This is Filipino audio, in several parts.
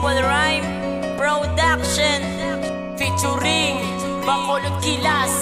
Simple Rhyme Production featuring Bacolod Kilas.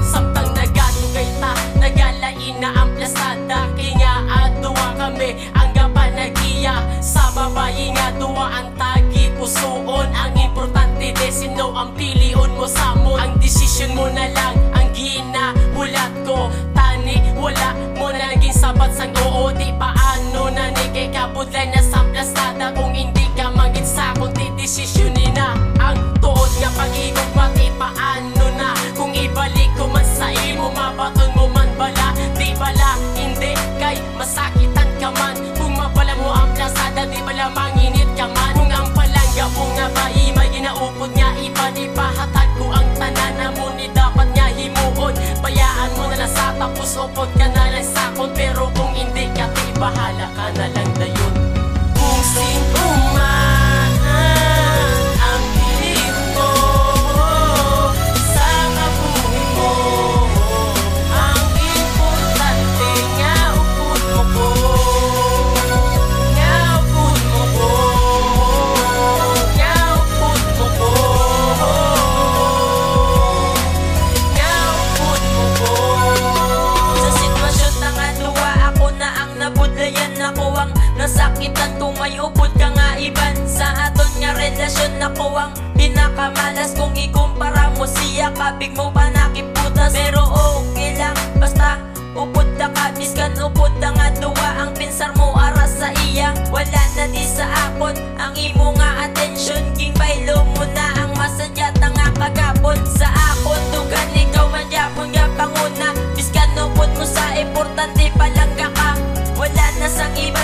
Samtang nagatugay ta, nagalain na ang plasada. Kaya aduwa kami, ang gapanagiya. Sa babayi nga duwa ang tagi pusoon. Ang importante de sino ang pilion mo sa mo. Ang desisyon mo na lang ang ginahulat ko. Tani wala mo na naging sabat sang oo. Di paano na ni kay kabudlay na sa plasada. Kung hindi ka magitsa kundi desisyonin na ang tuod nga pag-igog pati paano na. Kung ibalik ko man sa imo, mabaton mo man bala. Di bala, hindi kay masakitan ka man. Kung mapala mo ang plasada, di bala manginit ka man. Kung ang palangga mo nga ba may ginaupod nga iba. Di pahatag ko ang tanan mo ni dapat nga himuon. Bayaan mo na lang sa tapos upod ka na lang sakon. Pero kung hindi ka, di bahala ka na lang dayon. Kung sino man ang piling mo sa kabuhi mo, ang importante nga upod mo ko. Nga upod mo ko. Nga upod mo ko. Nga upod mo ko. Sa sitwasyon na nga duwa, ako na ang nabudlayan. Ako ang nasakitan kung may upod ka nga iban. Sa aton nga relasyon ako ang pinakamalas. Kung ikumpara mo siya, kabig mo pa nakiputas. Pero okay lang, basta upod na ka. Biskan upod na nga duwa, ang pinsar mo aras sa iya. Wala na di sa akon ang imo nga atensyon. King baylo mo na ang masadyat na nga kagapon. Sa akon dugan ikaw man yapon nga panguna. Biskan upod mo sa importante palangga ka. Wala na sang iba